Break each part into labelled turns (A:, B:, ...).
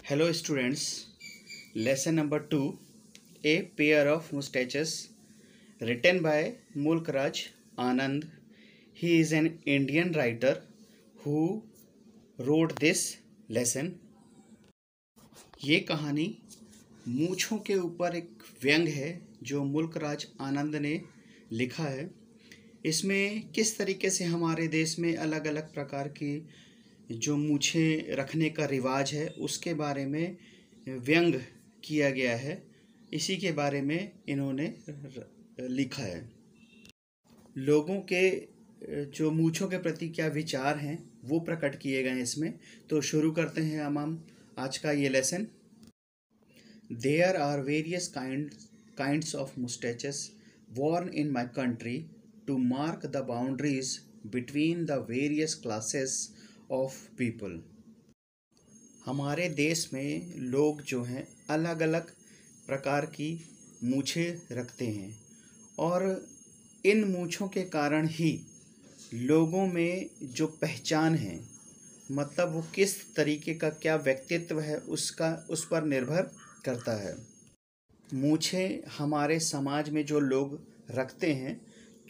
A: Hello students, lesson number 2, A Pair of Mustaches, written by Mulk Raj Anand. He is an Indian writer who wrote this lesson. ये कहानी मूंछों के ऊपर एक व्यंग है जो मुल्क राज आनंद ने लिखा है। इसमें किस तरीके से हमारे देश में अलग अलग प्रकार की जो मूछें रखने का रिवाज है उसके बारे में व्यंग किया गया है। इसी के बारे में इन्होंने लिखा है। लोगों के जो मूछों के प्रति क्या विचार हैं वो प्रकट किए गए हैं इसमें। तो शुरू करते हैं हम आज का ये lesson. There are various kinds of moustaches worn in my country to mark the boundaries between the various classes of people. हमारे देश में लोग जो हैं अलग अलग प्रकार की मूछें रखते हैं और इन मूछों के कारण ही लोगों में जो पहचान है, मतलब वो किस तरीके का क्या व्यक्तित्व है उस पर निर्भर करता है। मूछें हमारे समाज में जो लोग रखते हैं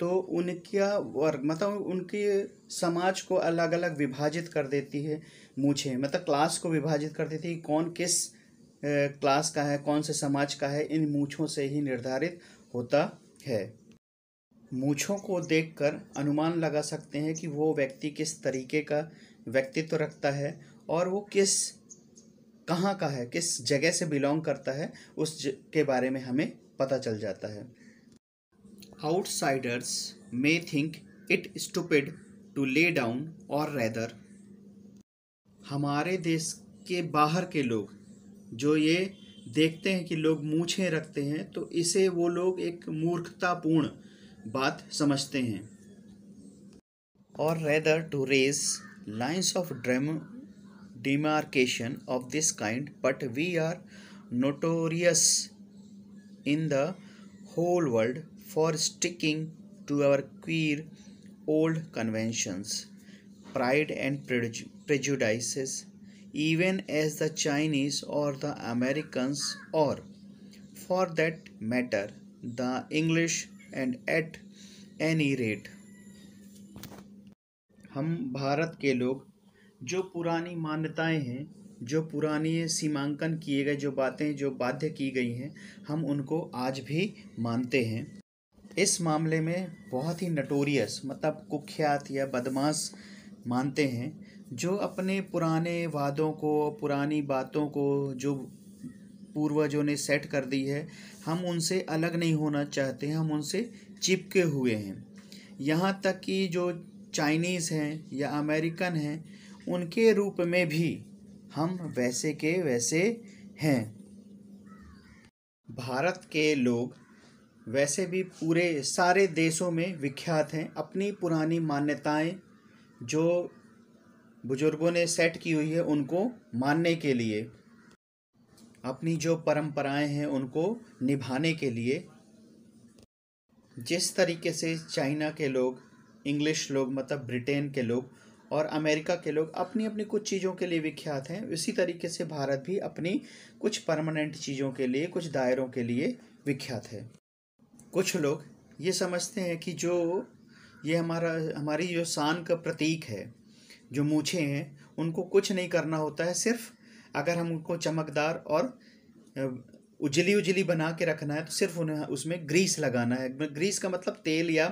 A: तो उनका वर्ग मतलब उनके समाज को अलग अलग विभाजित कर देती है। मूछें मतलब क्लास को विभाजित कर देती है। कौन किस क्लास का है, कौन से समाज का है, इन मूछों से ही निर्धारित होता है। मूछों को देखकर अनुमान लगा सकते हैं कि वो व्यक्ति किस तरीके का व्यक्तित्व रखता है और वो कहाँ का है, किस जगह से बिलोंग करता है, के बारे में हमें पता चल जाता है। Outsiders may think it stupid to lay down or rather. हमारे देश के बाहर के लोग जो ये देखते हैं कि लोग मूछें रखते हैं तो इसे वो लोग एक मूर्खतापूर्ण बात समझते हैं। Or rather to raise lines of demarcation of this kind, but we are notorious in the whole world for sticking to our queer old conventions, pride and prejudices, even as the Chinese or the Americans or for that matter the English, and at any rate हम भारत के लोग जो पुरानी मान्यताएं हैं, जो पुरानी सीमांकन किए गए जो बातें जो बाध्य की गई हैं, हम उनको आज भी मानते हैं। इस मामले में बहुत ही नटोरियस मतलब कुख्यात या बदमाश मानते हैं जो अपने पुराने वादों को, पुरानी बातों को जो पूर्वजों ने सेट कर दी है, हम उनसे अलग नहीं होना चाहते हैं, हम उनसे चिपके हुए हैं। यहाँ तक कि जो चाइनीज़ हैं या अमेरिकन हैं उनके रूप में भी हम वैसे के वैसे हैं। भारत के लोग वैसे भी पूरे सारे देशों में विख्यात हैं अपनी पुरानी मान्यताएं जो बुजुर्गों ने सेट की हुई है उनको मानने के लिए, अपनी जो परंपराएं हैं उनको निभाने के लिए। जिस तरीके से चाइना के लोग, इंग्लिश लोग मतलब ब्रिटेन के लोग और अमेरिका के लोग अपनी अपनी कुछ चीज़ों के लिए विख्यात हैं, इसी तरीके से भारत भी अपनी कुछ परमानेंट चीज़ों के लिए, कुछ दायरों के लिए विख्यात है। कुछ लोग ये समझते हैं कि जो ये हमारी जो शान का प्रतीक है, जो मूछें हैं, उनको कुछ नहीं करना होता है, सिर्फ अगर हम उनको चमकदार और उजली बना के रखना है तो सिर्फ उन्हें उसमें ग्रीस लगाना है। ग्रीस का मतलब तेल या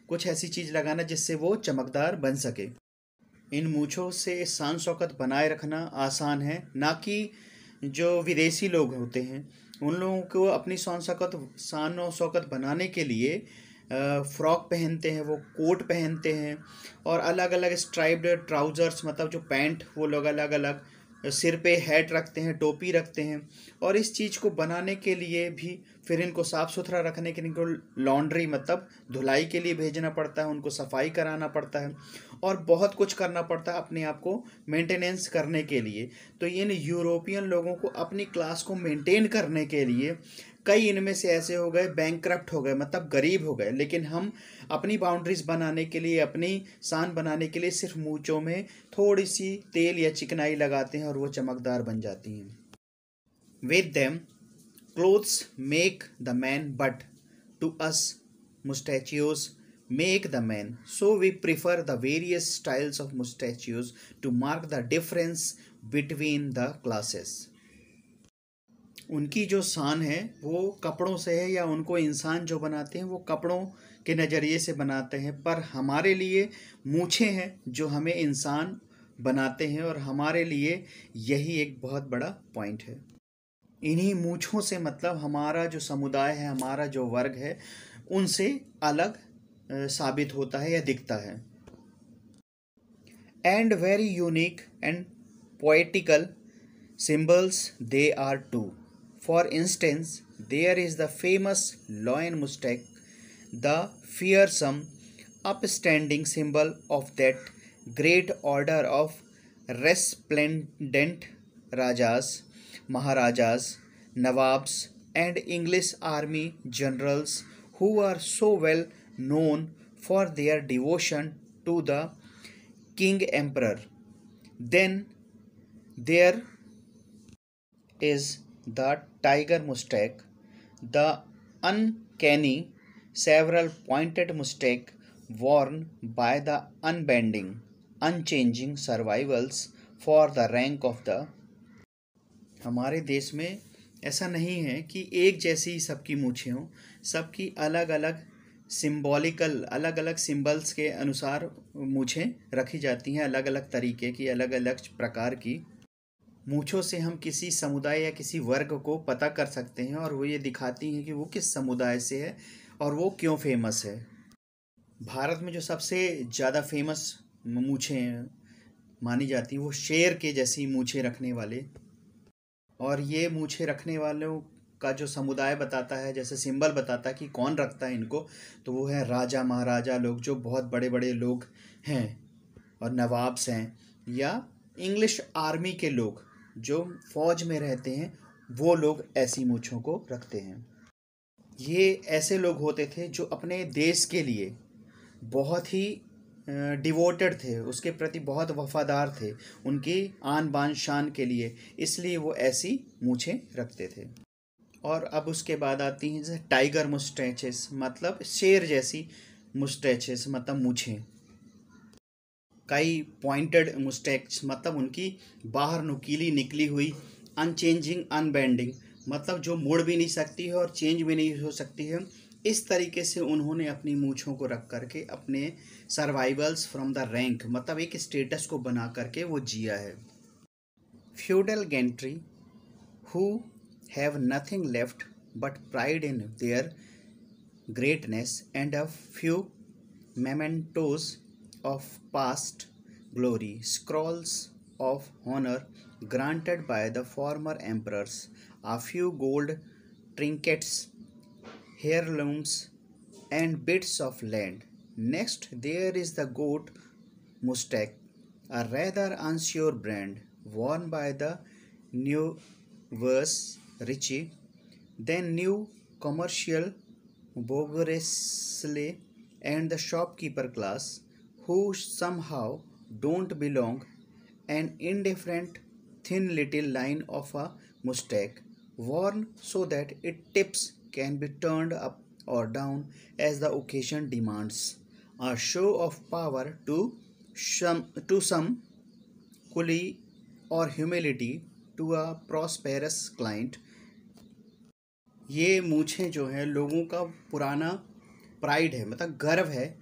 A: कुछ ऐसी चीज़ लगाना जिससे वो चमकदार बन सके। इन मूछों से शान शौकत बनाए रखना आसान है, ना कि जो विदेशी लोग होते हैं उन लोगों को अपनी शान और शौकत बनाने के लिए फ्रॉक पहनते हैं, वो कोट पहनते हैं और अलग अलग स्ट्राइप्ड ट्राउज़र्स मतलब जो पैंट वो लोग अलग अलग, सिर पे हैट रखते हैं, टोपी रखते हैं। और इस चीज़ को बनाने के लिए भी फिर इनको साफ़ सुथरा रखने के लिए इनको लॉन्ड्री मतलब धुलाई के लिए भेजना पड़ता है, उनको सफाई कराना पड़ता है और बहुत कुछ करना पड़ता है अपने आप को मेंटेनेंस करने के लिए। तो इन यूरोपियन लोगों को अपनी क्लास को मेंटेन करने के लिए कई इनमें से ऐसे हो गए बैंकक्रप्ट हो गए मतलब गरीब हो गए, लेकिन हम अपनी बाउंड्रीज बनाने के लिए, अपनी शान बनाने के लिए सिर्फ मूंछों में थोड़ी सी तेल या चिकनाई लगाते हैं और वो चमकदार बन जाती हैं। With them, clothes make the man, but to us, mustachios make the man. So we prefer the various styles of mustachios to mark the difference between the classes. उनकी जो शान है वो कपड़ों से है, या उनको इंसान जो बनाते हैं वो कपड़ों के नज़रिए से बनाते हैं, पर हमारे लिए मूछें हैं जो हमें इंसान बनाते हैं, और हमारे लिए यही एक बहुत बड़ा पॉइंट है। इन्हीं मूछों से मतलब हमारा जो समुदाय है, हमारा जो वर्ग है, उनसे अलग साबित होता है या दिखता है। And very unique and poetical symbols they are too. For instance, there is the famous lion mustache, the fearsome, upstanding symbol of that great order of resplendent Rajas, Maharajas, Nawabs, and English army generals who are so well known for their devotion to the King Emperor. Then there is the tiger mustache, the uncanny, several pointed mustache worn by the unbending, unchanging survivals for the rank of the। हमारे देश में ऐसा नहीं है कि एक जैसी ही सबकी मूछें हों, सबकी अलग अलग सिंबॉलिकल, अलग अलग सिंबल्स के अनुसार मूछें रखी जाती हैं, अलग अलग तरीके की, अलग अलग प्रकार की। मूछों से हम किसी समुदाय या किसी वर्ग को पता कर सकते हैं, और वो ये दिखाती हैं कि वो किस समुदाय से है और वो क्यों फेमस है। भारत में जो सबसे ज़्यादा फेमस मूछें मानी जाती हैं वो शेर के जैसी मूछें रखने वाले, और ये मूछें रखने वालों का जो समुदाय बताता है, जैसे सिंबल बताता है कि कौन रखता है इनको, तो वो है राजा महाराजा लोग, जो बहुत बड़े बड़े लोग हैं, और नवाब्स हैं, या इंग्लिश आर्मी के लोग जो फौज में रहते हैं, वो लोग ऐसी मूछों को रखते हैं। ये ऐसे लोग होते थे जो अपने देश के लिए बहुत ही डिवोटेड थे, उसके प्रति बहुत वफादार थे, उनकी आन बान शान के लिए, इसलिए वो ऐसी मूछें रखते थे। और अब उसके बाद आती हैं जैसे टाइगर मुस्टैचेस, मतलब शेर जैसी मुस्टैचेस, मतलब मूछें। कई पॉइंटेड मुस्टैच, मतलब उनकी बाहर नुकीली निकली हुई, अनचेंजिंग अनबेंडिंग, मतलब जो मुड़ भी नहीं सकती है और चेंज भी नहीं हो सकती है। इस तरीके से उन्होंने अपनी मूछों को रख करके अपने सर्वाइवल्स फ्रॉम द रैंक, मतलब एक स्टेटस को बना करके वो जिया है। Feudal gentry who have nothing left but pride in their greatness and a few mementos of past glory, scrolls of honor granted by the former emperors, a few gold trinkets, heirlooms, and bits of land. Next, there is the goat mustache, a rather unsure brand worn by the nouveau riche, then new commercial bourgeoisie and the shopkeeper class, who somehow don't belong, an indifferent thin little line of a mustache worn so that its tips can be turned up or down as the occasion demands, a show of power to some coolly or humility to a prosperous client। ये मूछें जो है लोगों का पुराना pride है, मतलब गर्व है,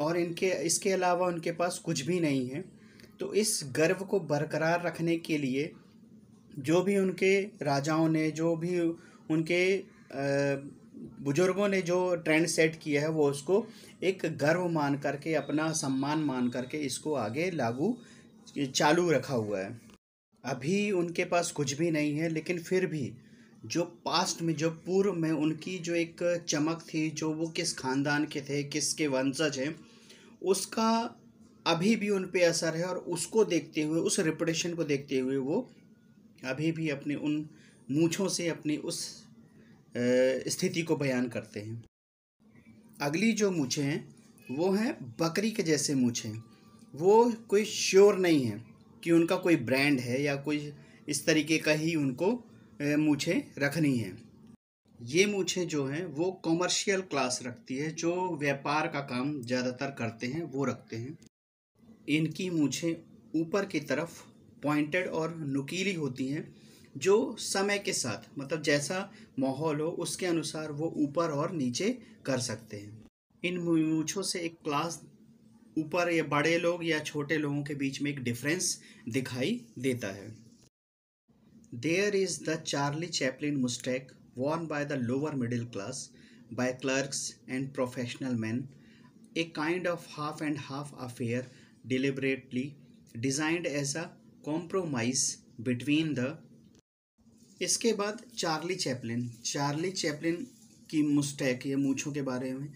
A: और इसके अलावा उनके पास कुछ भी नहीं है। तो इस गर्व को बरकरार रखने के लिए जो भी उनके राजाओं ने, जो भी उनके बुजुर्गों ने जो ट्रेंड सेट किया है, वो उसको एक गर्व मान करके, अपना सम्मान मान करके इसको आगे चालू रखा हुआ है। अभी उनके पास कुछ भी नहीं है, लेकिन फिर भी जो पास्ट में, जो पूर्व में उनकी जो एक चमक थी, जो वो किस खानदान के थे, किसके वंशज हैं, उसका अभी भी उन पे असर है, और उसको देखते हुए, उस रेपुटेशन को देखते हुए वो अभी भी अपने उन मूँछों से अपनी उस स्थिति को बयान करते हैं। अगली जो मूछें हैं वो हैं बकरी के जैसे मूछें। वो कोई श्योर नहीं है कि उनका कोई ब्रांड है या कोई इस तरीके का ही उनको मूछें रखनी हैं। ये मूछें जो हैं वो कॉमर्शियल क्लास रखती है, जो व्यापार का काम ज़्यादातर करते हैं वो रखते हैं। इनकी मूछें ऊपर की तरफ पॉइंटेड और नुकीली होती हैं, जो समय के साथ मतलब जैसा माहौल हो उसके अनुसार वो ऊपर और नीचे कर सकते हैं। इन मूछों से एक क्लास ऊपर या बड़े लोग या छोटे लोगों के बीच में एक डिफरेंस दिखाई देता है। There is the Charlie Chaplin moustache worn by the lower middle class, by clerks and professional men, a kind of half and half affair deliberately designed as a compromise between the। इसके बाद Charlie Chaplin की Moustache या मूछों के बारे में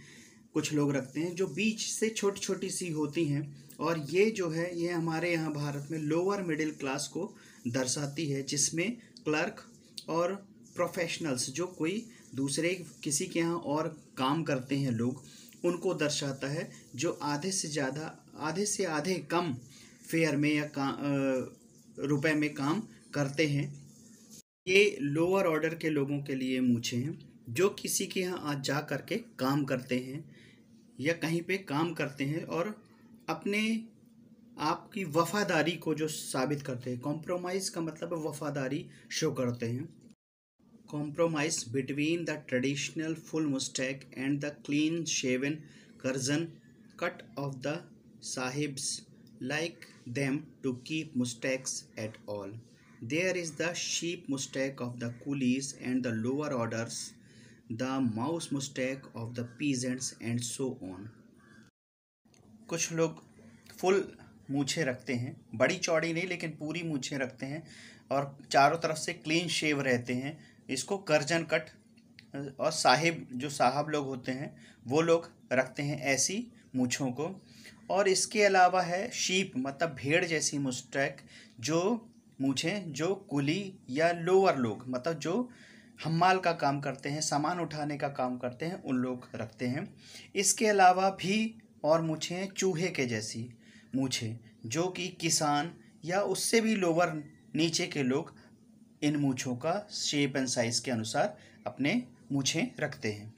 A: कुछ लोग रखते हैं, जो बीच से छोटी छोटी सी होती हैं, और ये जो है ये हमारे यहाँ भारत में लोअर मिडिल क्लास को दर्शाती है, जिसमें क्लर्क और प्रोफेशनल्स जो कोई दूसरे किसी के यहाँ और काम करते हैं लोग, उनको दर्शाता है, जो आधे से आधे कम फेयर में या रुपए में काम करते हैं। ये लोअर ऑर्डर के लोगों के लिए मूछें हैं, जो किसी के यहाँ आज जा करके काम करते हैं या कहीं पे काम करते हैं और अपने आप की वफादारी को जो साबित करते हैं। कॉम्प्रोमाइज़ का मतलब वफादारी शो करते हैं। Compromise between the traditional full mustache and the clean-shaven Curzon cut of the sahibs, like them to keep mustaches at all. There is the sheep mustache of the coolies and the lower orders, the mouse mustache of the peasants, and so on. कुछ लोग full मूछें रखते हैं, बड़ी चौड़ी नहीं लेकिन पूरी मूछें रखते हैं और चारों तरफ से क्लीन शेव रहते हैं। इसको कर्जन कट और साहब लोग होते हैं वो लोग रखते हैं ऐसी मूछों को। और इसके अलावा है शीप मतलब भेड़ जैसी मुस्टैक, जो मूछें जो कुली या लोअर लोग मतलब जो हम्माल का काम करते हैं, सामान उठाने का काम करते हैं, उन लोग रखते हैं। इसके अलावा भी और मूछें चूहे के जैसी मूछें, जो कि किसान या उससे भी लोअर नीचे के लोग इन मूछों का शेप एंड साइज के अनुसार अपने मूछें रखते हैं।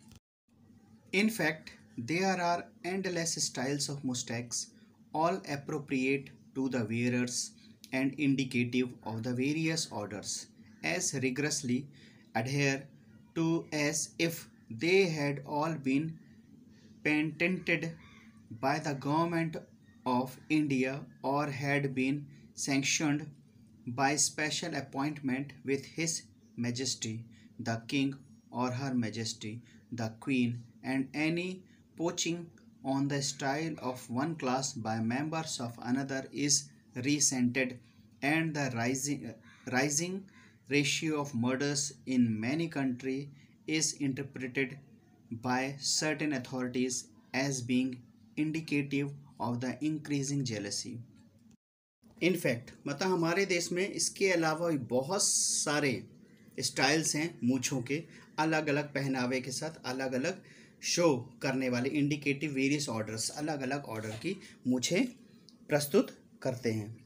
A: In fact there are endless styles of moustaches, all appropriate to the wearers and indicative of the various orders, as rigorously adhere to as if they had all been patented by the government of India or had been sanctioned by special appointment with His Majesty the King or Her Majesty the Queen, and any poaching on the style of one class by members of another is resented, and the rising ratio of murders in many countries is interpreted by certain authorities as being indicative of the increasing jealousy. In fact मतलब हमारे देश में इसके अलावा भी बहुत सारे styles हैं मूछों के, अलग अलग पहनावे के साथ अलग अलग शो करने वाले इंडिकेटिव वेरियस ऑर्डर्स, अलग अलग ऑर्डर की मूछें प्रस्तुत करते हैं।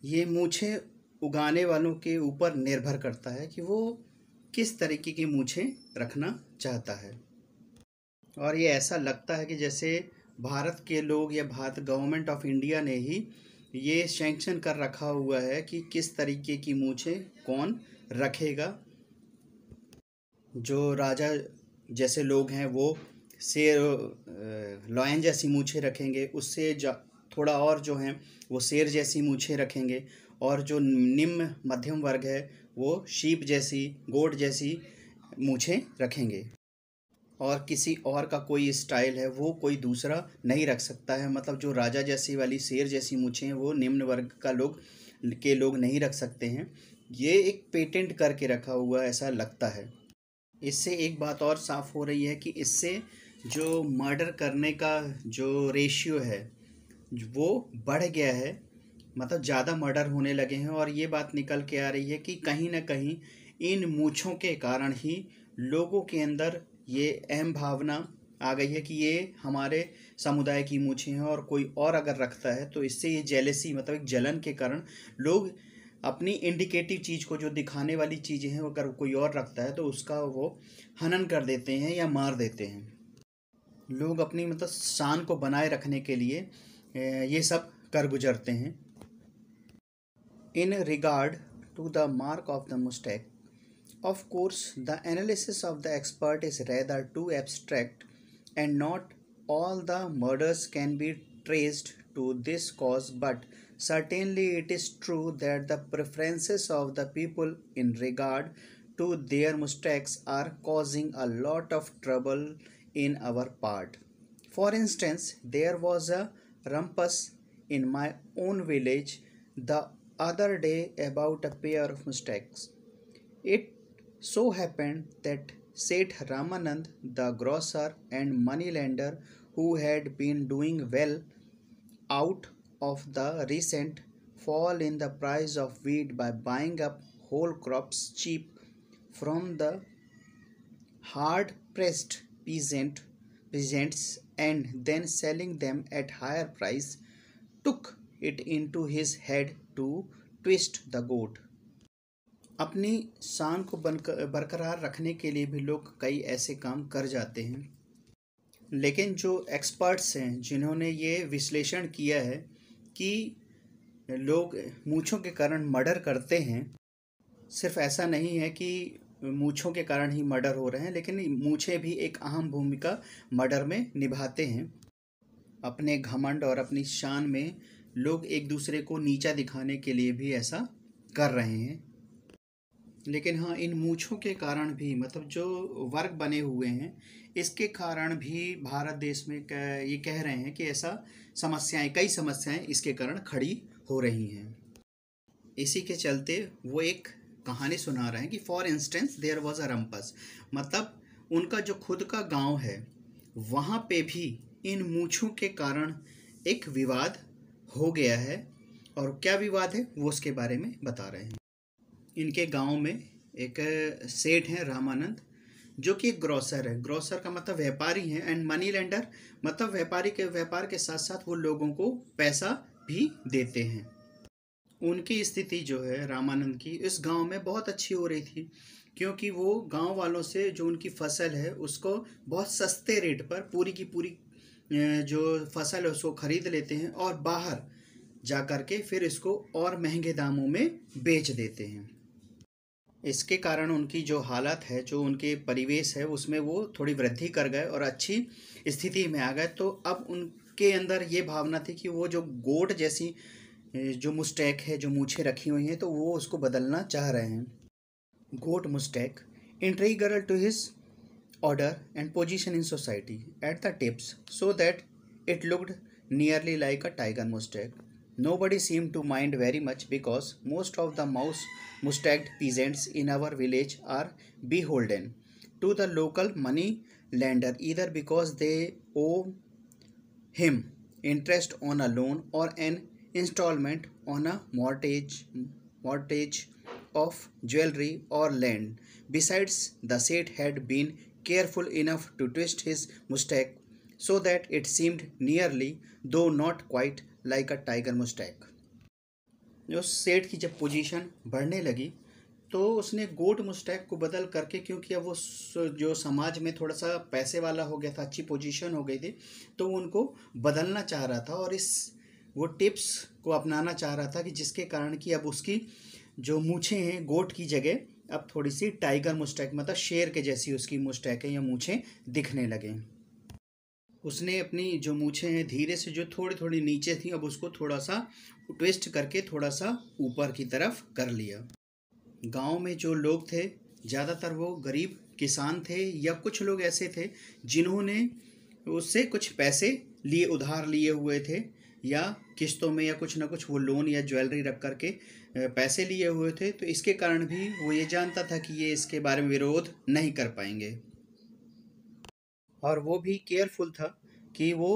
A: ये मूछें उगाने वालों के ऊपर निर्भर करता है कि वो किस तरीके की मूछें रखना चाहता है। और ये ऐसा लगता है कि जैसे भारत के लोग या भारत गवर्नमेंट ऑफ इंडिया ने ही ये सैंक्शन कर रखा हुआ है कि किस तरीके की मूछें कौन रखेगा। जो राजा जैसे लोग हैं वो लॉयन जैसी मूछें रखेंगे, उससे थोड़ा और जो हैं वो शेर जैसी मूछें रखेंगे, और जो निम्न मध्यम वर्ग है वो शीप जैसी गोट जैसी मूछें रखेंगे। और किसी और का कोई स्टाइल है वो कोई दूसरा नहीं रख सकता है, मतलब जो राजा जैसी वाली शेर जैसी मूछें हैं वो निम्न वर्ग का लोग नहीं रख सकते हैं। ये एक पेटेंट करके रखा हुआ ऐसा लगता है। इससे एक बात और साफ हो रही है कि इससे जो मर्डर करने का जो रेशियो है वो बढ़ गया है, मतलब ज़्यादा मर्डर होने लगे हैं। और ये बात निकल के आ रही है कि कहीं ना कहीं इन मूछों के कारण ही लोगों के अंदर ये अहम भावना आ गई है कि ये हमारे समुदाय की मूछें हैं, और कोई और अगर रखता है तो इससे ये जेलेसी मतलब एक जलन के कारण लोग अपनी इंडिकेटिव चीज़ को, जो दिखाने वाली चीज़ें हैं, अगर कोई और रखता है तो उसका वो हनन कर देते हैं या मार देते हैं। लोग अपनी मतलब शान को बनाए रखने के लिए ये सब कर गुजरते हैं। In regard to the mark of the moustache, of course, the analysis of the expert is rather too abstract, and not all the murders can be traced to this cause, but certainly it is true that the preferences of the people in regard to their mistakes are causing a lot of trouble in our part. For instance, there was a rumpus in my own village the other day about a pair of mistakes. It so happened that Seth Ramanand, the grocer and moneylender who had been doing well out of the recent fall in the price of wheat by buying up whole crops cheap from the hard pressed peasants and then selling them at higher price, took it into his head to twist the goat. अपनी शान को बरकरार रखने के लिए भी लोग कई ऐसे काम कर जाते हैं, लेकिन जो एक्सपर्ट्स हैं जिन्होंने ये विश्लेषण किया है कि लोग मूँछों के कारण मर्डर करते हैं, सिर्फ ऐसा नहीं है कि मूँछों के कारण ही मर्डर हो रहे हैं, लेकिन मूँछें भी एक अहम भूमिका मर्डर में निभाते हैं। अपने घमंड और अपनी शान में लोग एक दूसरे को नीचा दिखाने के लिए भी ऐसा कर रहे हैं। लेकिन हाँ, इन मूँछों के कारण भी, मतलब जो वर्ग बने हुए हैं, इसके कारण भी भारत देश में ये कह रहे हैं कि ऐसा कई समस्याएं इसके कारण खड़ी हो रही हैं। इसी के चलते वो एक कहानी सुना रहे हैं कि for instance there was a rumpus, मतलब उनका जो खुद का गांव है वहाँ पे भी इन मूँछों के कारण एक विवाद हो गया है। और क्या विवाद है वो उसके बारे में बता रहे हैं। इनके गांव में एक सेठ हैं रामानंद, जो कि एक ग्रोसर है। ग्रोसर का मतलब व्यापारी हैं, एंड मनी लेंडर मतलब व्यापार के साथ साथ वो लोगों को पैसा भी देते हैं। उनकी स्थिति जो है रामानंद की इस गांव में बहुत अच्छी हो रही थी, क्योंकि वो गांव वालों से जो उनकी फसल है उसको बहुत सस्ते रेट पर पूरी की पूरी जो फसल है उसको खरीद लेते हैं और बाहर जा कर के फिर इसको और महंगे दामों में बेच देते हैं। इसके कारण उनकी जो हालत है, जो उनके परिवेश है, उसमें वो थोड़ी वृद्धि कर गए और अच्छी स्थिति में आ गए। तो अब उनके अंदर ये भावना थी कि वो जो गोट जैसी जो मुस्टैक है, जो मूछें रखी हुई हैं, तो वो उसको बदलना चाह रहे हैं। Goat moustache integral to his order and position in society at the tips, so that it looked nearly like a tiger mustache. Nobody seemed to mind very much because most of the mustached peasants in our village are beholden to the local money lender, either because they owe him interest on a loan or an installment on a mortgage of jewelry or land. Besides, the Seth had been careful enough to twist his mustache so that it seemed nearly, though not quite, like a tiger mustache. जो सेठ की जब position बढ़ने लगी तो उसने गोट Moustache को बदल करके, क्योंकि अब वो जो समाज में थोड़ा सा पैसे वाला हो गया था, अच्छी पोजीशन हो गई थी, तो उनको बदलना चाह रहा था और वो टिप्स को अपनाना चाह रहा था कि जिसके कारण कि अब उसकी जो मूछें हैं गोट की जगह अब थोड़ी सी टाइगर मुस्टैक मतलब शेर के जैसी उसकी मुस्टैक है या मूछें दिखने लगे। उसने अपनी जो मूछें हैं धीरे से जो थोड़ी थोड़ी नीचे थी अब उसको थोड़ा सा ट्विस्ट करके थोड़ा सा ऊपर की तरफ कर लिया। गांव में जो लोग थे ज़्यादातर वो गरीब किसान थे या कुछ लोग ऐसे थे जिन्होंने उससे कुछ पैसे लिए, उधार लिए हुए थे या किस्तों में या कुछ ना कुछ वो लोन या ज्वेलरी रख करके पैसे लिए हुए थे। तो इसके कारण भी वो ये जानता था कि ये इसके बारे में विरोध नहीं कर पाएंगे और वो भी केयरफुल था कि वो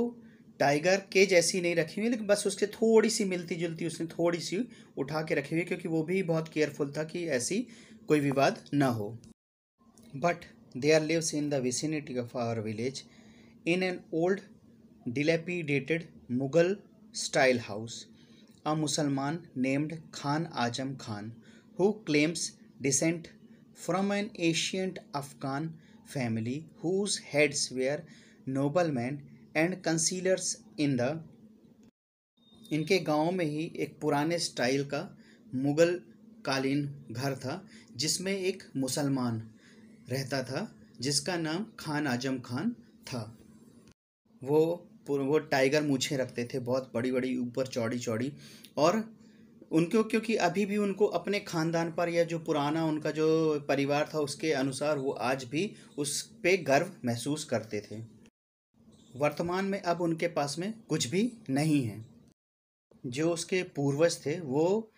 A: टाइगर के जैसी नहीं रखी हुई, लेकिन बस उसके थोड़ी सी मिलती जुलती उसने थोड़ी सी उठा के रखी हुई, क्योंकि वो भी बहुत केयरफुल था कि ऐसी कोई विवाद ना हो। But there lives in the vicinity of our village in an old dilapidated Mughal style house a Mussalman named Khan Ajam Khan, who claims descent from an ancient Afghan family whose heads were noblemen and concealers in the इनके गांव में ही एक पुराने style का मुगल कालीन घर था जिसमें एक मुसलमान रहता था जिसका नाम खान आजम खान था। वो टाइगर मूछें रखते थे, बहुत बड़ी बड़ी ऊपर चौड़ी चौड़ी। और उनको क्योंकि अभी भी उनको अपने खानदान पर या जो पुराना उनका जो परिवार था उसके अनुसार वो आज भी उस पे गर्व महसूस करते थे। वर्तमान में अब उनके पास में कुछ भी नहीं है। जो उसके पूर्वज थे वो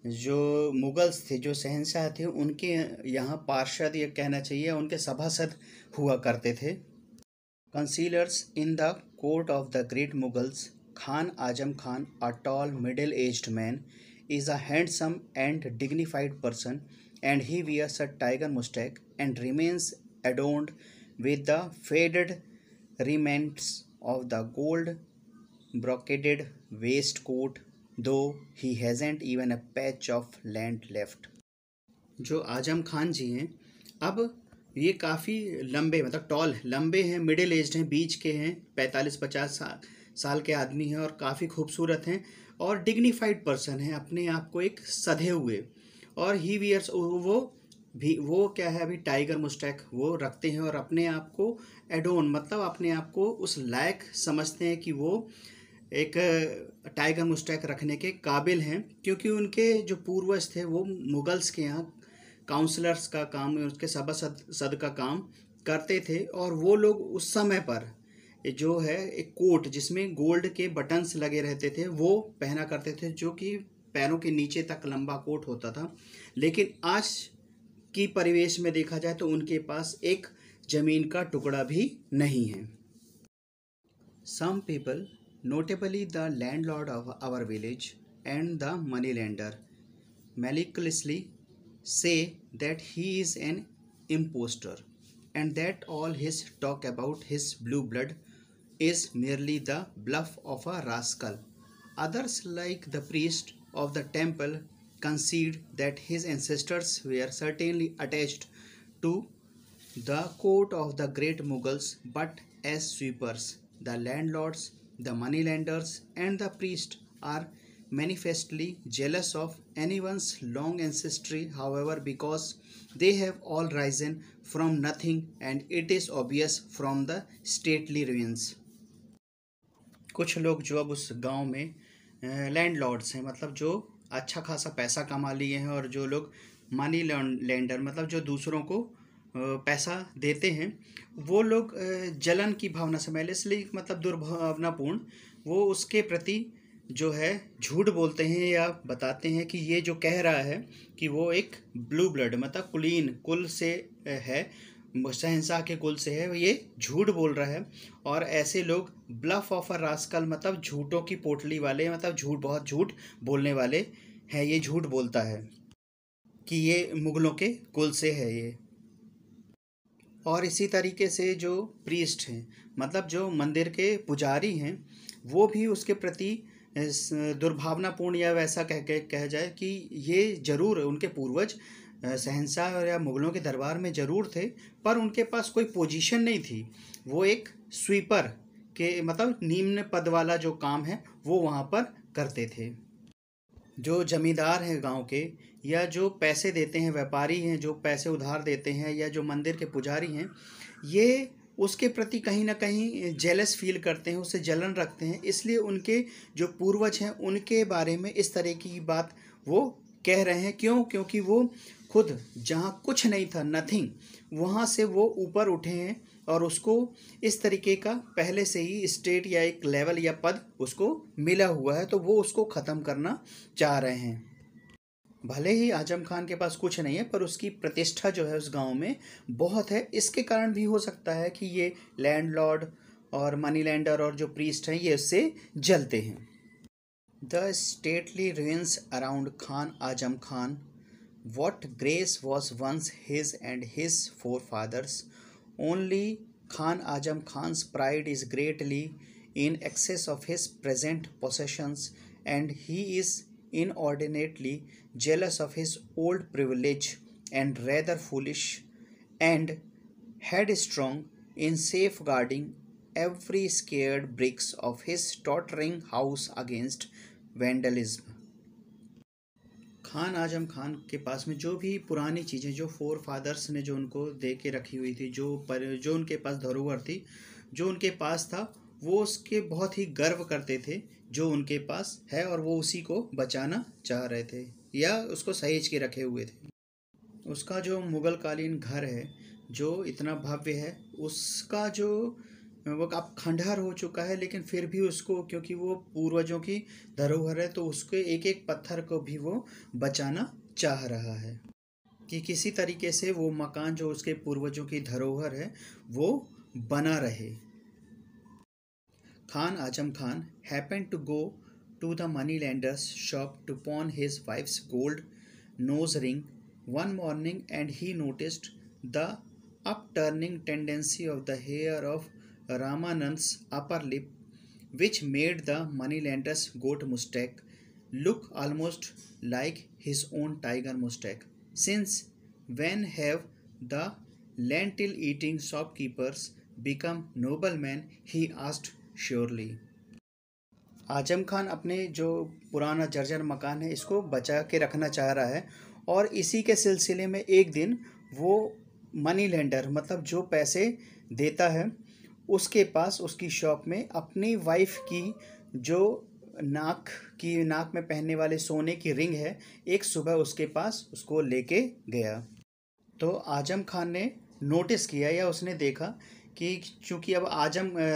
A: जो मुगल्स थे, जो शहंशाह थे, उनके यहाँ पार्षद या कहना चाहिए उनके सभासद हुआ करते थे। Concealers in the court of the great Mughals, Khan Azam Khan, a tall middle-aged man, is a handsome and dignified person, and he wears a tiger mustache and remains adorned with the faded remnants of the gold brocaded waistcoat, though he hasn't even a patch of land left। जो आजम खान जी हैं, अब ये काफ़ी लंबे मतलब toll लंबे हैं, middle aged हैं, बीच के हैं, 45-50 साल के आदमी हैं और काफ़ी खूबसूरत हैं और डिग्निफाइड पर्सन हैं, अपने आप को एक सधे हुए। और ही वियर्स वो क्या है, अभी टाइगर मुस्टैक वो रखते हैं और अपने आप को एडोन मतलब अपने आप को उस लायक समझते हैं कि वो एक टाइगर मुस्टैक रखने के काबिल हैं, क्योंकि उनके जो पूर्वज थे वो मुगल्स के यहाँ काउंसलर्स का काम, उसके सभासद का काम करते थे। और वो लोग उस समय पर जो है एक कोट जिसमें गोल्ड के बटन्स लगे रहते थे वो पहना करते थे, जो कि पैरों के नीचे तक लंबा कोट होता था। लेकिन आज की परिवेश में देखा जाए तो उनके पास एक जमीन का टुकड़ा भी नहीं है। Some people, notably the landlord of our village and the moneylender, maliciously say that he is an impostor and that all his talk about his blue blood is merely the bluff of a rascal. Others, like the priest of the temple, concede that his ancestors were certainly attached to the court of the great Mughals, but as sweepers, the landlords, the moneylenders, and the priest are manifestly jealous of anyone's long ancestry, however, because they have all risen from nothing and it is obvious from the stately ruins। कुछ लोग जो अब उस गांव में landlords हैं, मतलब जो अच्छा खासा पैसा कमा लिए हैं, और जो लोग मनी लैंडर मतलब जो दूसरों को पैसा देते हैं, वो लोग जलन की भावना से पहले इसलिए मतलब दुर्भावनापूर्ण वो उसके प्रति जो है झूठ बोलते हैं या बताते हैं कि ये जो कह रहा है कि वो एक ब्लू ब्लड मतलब कुलीन कुल से है, शहंशाह के कुल से है, ये झूठ बोल रहा है। और ऐसे लोग ब्लफ ऑफ अ रास्कल मतलब झूठों की पोटली वाले, मतलब बहुत झूठ बोलने वाले हैं। ये झूठ बोलता है कि ये मुगलों के कुल से है ये। और इसी तरीके से जो प्रीस्ट हैं मतलब जो मंदिर के पुजारी हैं, वो भी उसके प्रति दुर्भावनापूर्ण या वैसा कह जाए कि ये जरूर उनके पूर्वज शहंशाह या मुगलों के दरबार में ज़रूर थे, पर उनके पास कोई पोजीशन नहीं थी। वो एक स्वीपर के मतलब निम्न पद वाला जो काम है वो वहाँ पर करते थे। जो जमींदार हैं गांव के या जो पैसे देते हैं, व्यापारी हैं जो पैसे उधार देते हैं, या जो मंदिर के पुजारी हैं, ये उसके प्रति कहीं ना कहीं जेलस फील करते हैं, उससे जलन रखते हैं। इसलिए उनके जो पूर्वज हैं उनके बारे में इस तरह की बात वो कह रहे हैं। क्योंकि वो खुद जहाँ कुछ नहीं था, नथिंग, वहाँ से वो ऊपर उठे हैं और उसको इस तरीके का पहले से ही स्टेट या एक लेवल या पद उसको मिला हुआ है, तो वो उसको ख़त्म करना चाह रहे हैं। भले ही आजम खान के पास कुछ नहीं है, पर उसकी प्रतिष्ठा जो है उस गांव में बहुत है। इसके कारण भी हो सकता है कि ये लैंडलॉर्ड और मनी लैंडर और जो प्रीस्ट हैं ये उससे जलते हैं। The stately ruins around Khan Azam Khan, what grace was once his and his forefathers, only Khan Ajam Khan's pride is greatly in excess of his present possessions, and he is inordinately jealous of his old privilege and rather foolish and headstrong in safeguarding every scared bricks of his tottering house against vandalism. Khan Azam Khan के पास में जो भी पुरानी चीज़ें, जो four fathers ने जो उनको दे के रखी हुई थी, जो उनके पास धरोहर थी, जो उनके पास था, वो उसके बहुत ही गर्व करते थे जो उनके पास है, और वो उसी को बचाना चाह रहे थे या उसको सहेज के रखे हुए थे। उसका जो मुग़ल कालीन घर है जो इतना भव्य है, उसका जो वो अब खंडहर हो चुका है, लेकिन फिर भी उसको, क्योंकि वो पूर्वजों की धरोहर है, तो उसके एक एक पत्थर को भी वो बचाना चाह रहा है कि किसी तरीके से वो मकान जो उसके पूर्वजों की धरोहर है वो बना रहे। Khan Azam Khan happened to go to the moneylender's shop to pawn his wife's gold nose ring one morning, and he noticed the upturning tendency of the hair of Ramanand's upper lip, which made the moneylender's goat mustache look almost like his own tiger mustache. Since when have the lentil eating shopkeepers become noblemen? He asked surely. Azam Khan अपने जो पुराना जर्जर मकान है इसको बचा के रखना चाह रहा है, और इसी के सिलसिले में एक दिन वो मनी लेंडर, मतलब जो पैसे देता है, उसके पास उसकी शॉप में अपनी वाइफ की जो नाक में पहनने वाले सोने की रिंग है, एक सुबह उसके पास उसको लेके गया। तो आजम खान ने नोटिस किया या उसने देखा कि चूँकि अब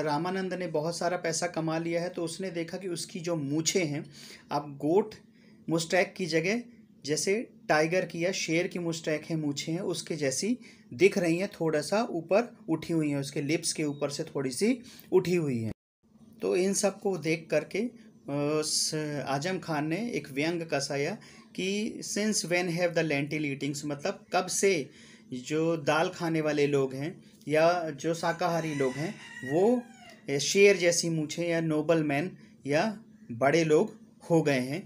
A: रामानंद ने बहुत सारा पैसा कमा लिया है, तो उसने देखा कि उसकी जो मूछें हैं अब गोट मुस्टैक की जगह जैसे टाइगर की या शेर की मुस्टैक है मूछें हैं उसके जैसी दिख रही हैं, थोड़ा सा ऊपर उठी हुई हैं, उसके लिप्स के ऊपर से थोड़ी सी उठी हुई हैं। तो इन सब को देख करके आजम खान ने एक व्यंग कसाया कि since when have the lentil eatings, मतलब कब से जो दाल खाने वाले लोग हैं या जो शाकाहारी लोग हैं वो शेर जैसी मूछें या नोबल मैन या बड़े लोग हो गए हैं,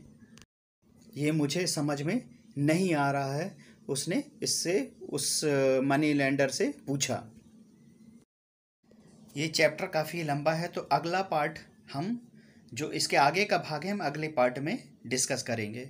A: ये मुझे समझ में नहीं आ रहा है। उसने इससे उस मनी लेंडर से पूछा। ये चैप्टर काफ़ी लंबा है, तो अगला पार्ट हम जो इसके आगे का भाग है हम अगले पार्ट में डिस्कस करेंगे।